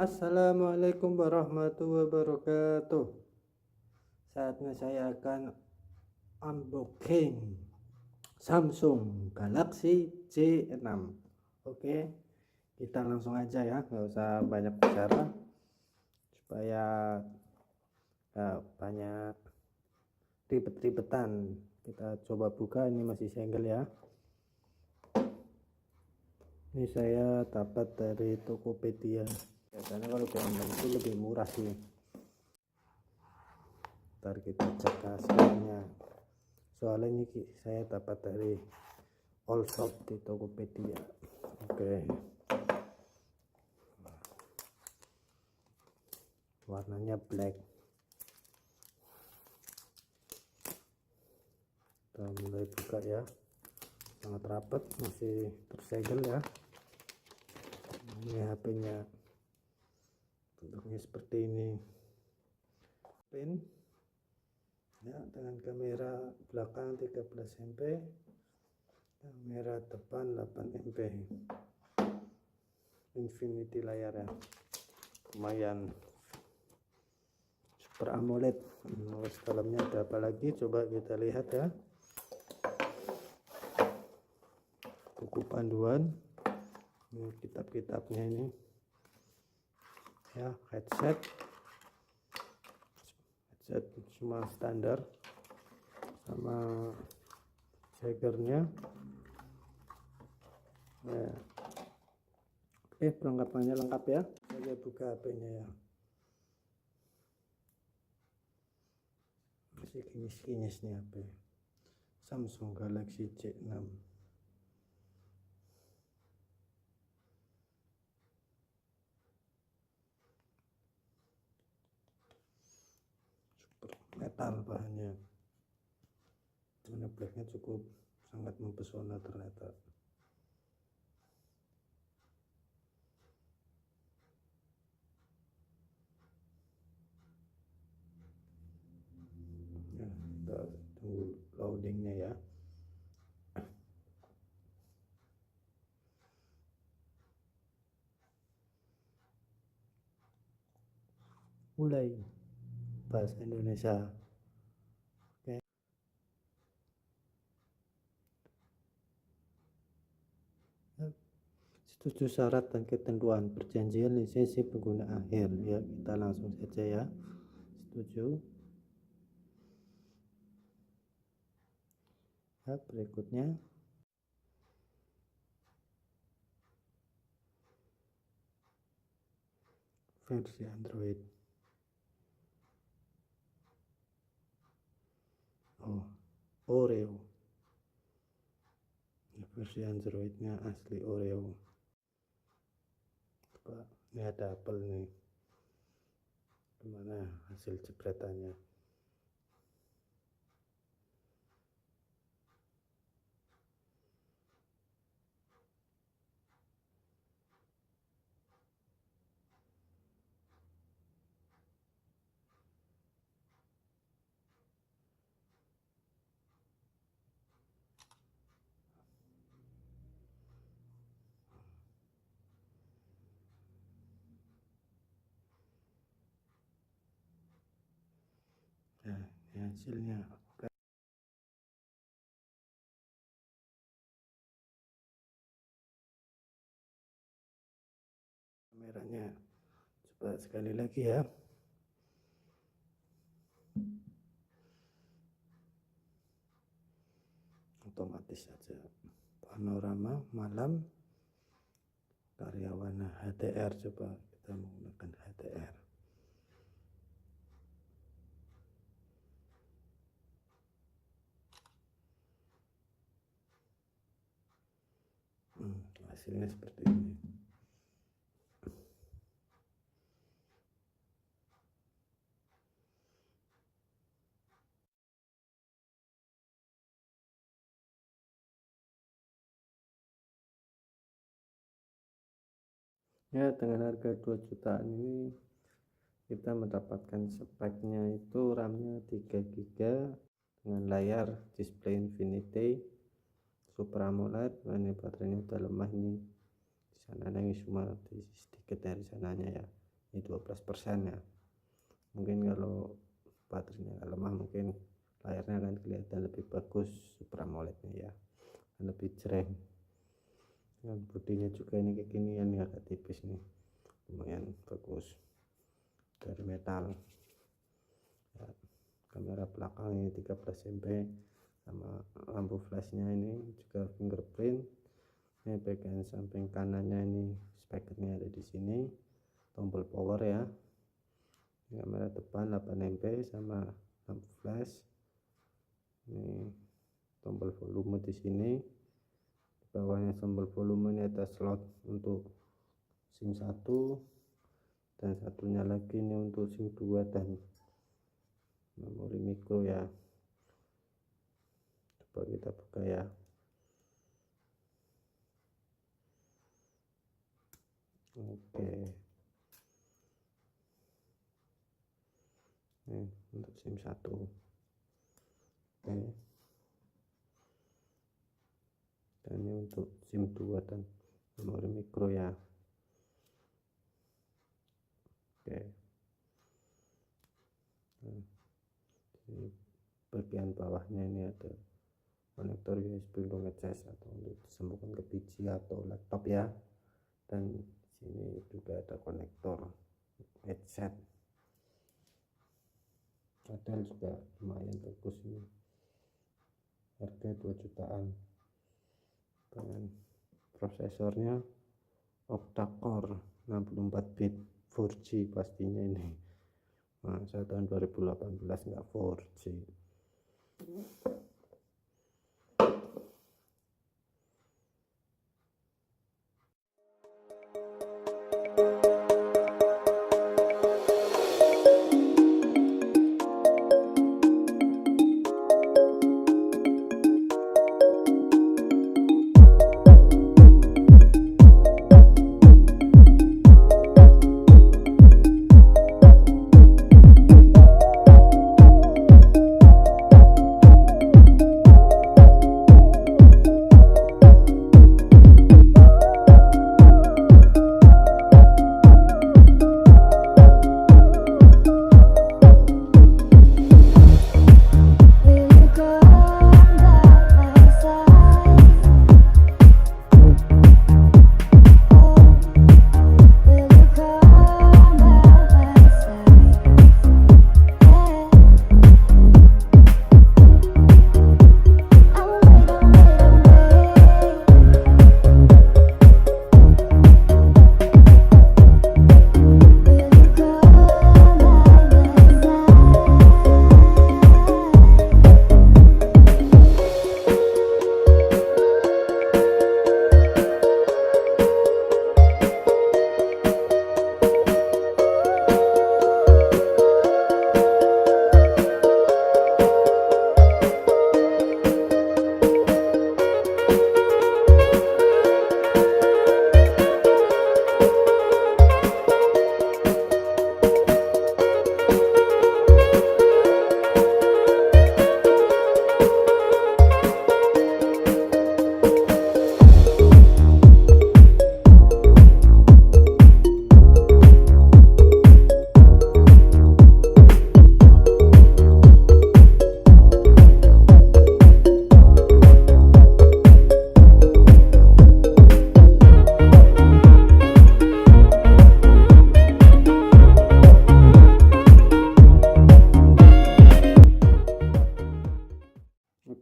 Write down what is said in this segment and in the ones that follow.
Assalamualaikum warahmatullahi wabarakatuh. Saatnya saya akan unboxing Samsung Galaxy J6. Oke, kita langsung aja ya, nggak usah banyak bicara supaya nggak banyak ribet-ribetan. Kita coba buka, ini masih segel ya. Ini saya dapat dari Tokopedia. Biasanya kalau di online itu lebih murah sih. Ntar kita cek hasilnya. Soalnya ini saya dapat dari all shop di Tokopedia. Oke. Warnanya black. Kita mulai buka ya. Sangat rapat, masih tersegel ya. Ini HP-nya, bentuknya seperti ini. Pen ya, dengan kamera belakang 13 MP, kamera depan 8 MP, infinity layar ya, lumayan, super AMOLED. Dalamnya ada apa lagi, coba kita lihat ya. Buku panduan, ini kitab-kitabnya ini ya, headset cuma standar, sama chargernya ya. Oke, perlengkapannya lengkap ya. Saya buka HP-nya ya, masih kinyis-kinyis nih HP Samsung Galaxy J6. Metal bahannya, warna blacknya cukup sangat mempesona ternyata. Ya, kita tunggu loadingnya ya. Mulai bahasa Indonesia. Oke. Setuju syarat dan ketentuan perjanjian lisensi pengguna akhir ya, kita langsung saja ya. Setuju ya. Berikutnya versi Android. Oreo ya, versi Androidnya asli Oreo. Coba, ini ada apel nih, gimana hasil jepretannya. Nah, ini hasilnya. Kameranya, coba sekali lagi ya. Otomatis saja. Panorama malam, karya warna HDR. Coba kita menggunakan HDR. Hasilnya seperti ini. Ya, dengan harga 2 jutaan ini kita mendapatkan speknya itu RAM-nya 3 GB dengan layar display infinity super AMOLED. Ini baterainya udah lemah, ini di sana nangis cuma sedikit dari sananya ya. ini 12% ya. Mungkin kalau baterainya lemah mungkin layarnya akan kelihatan lebih bagus, Super AMOLED-nya ya, lebih cereng. Dan bodinya juga ini kayak gini ya, ini agak tipis nih, lumayan bagus dari metal ya. Kamera belakang ini 13 MP, sama lampu flashnya ini juga fingerprint. Ini bagian samping kanannya ini spekernya ada di sini, tombol power ya. Kamera depan 8 MP sama lampu flash. Ini tombol volume di sini. Di bawahnya tombol volume ini ada slot untuk SIM 1 dan satunya lagi ini untuk SIM 2 dan memori micro ya. Coba kita buka ya. Oke. Ini untuk SIM 1. Oke. Dan ini untuk SIM 2 dan memori micro ya. Oke. Nah, di bagian bawahnya ini ada konektor USB untuk ngecas atau untuk disambungkan ke PC atau laptop ya. Dan sini juga ada konektor headset. Model juga lumayan bagus ini. Harga 2 jutaan. Dengan prosesornya Octa-Core 64 bit 4G pastinya ini. Nah, saya tahun 2018 nggak 4G.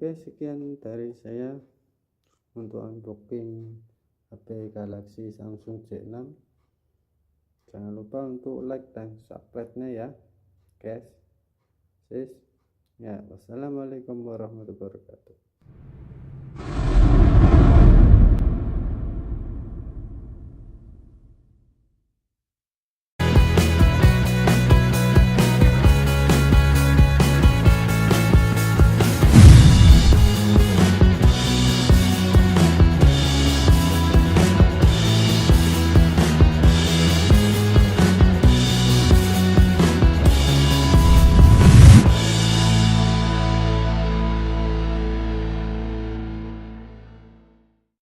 Oke, sekian dari saya untuk unboxing HP Galaxy Samsung J6. Jangan lupa untuk like dan subscribe-nya ya guys. Ya, wassalamualaikum warahmatullahi wabarakatuh.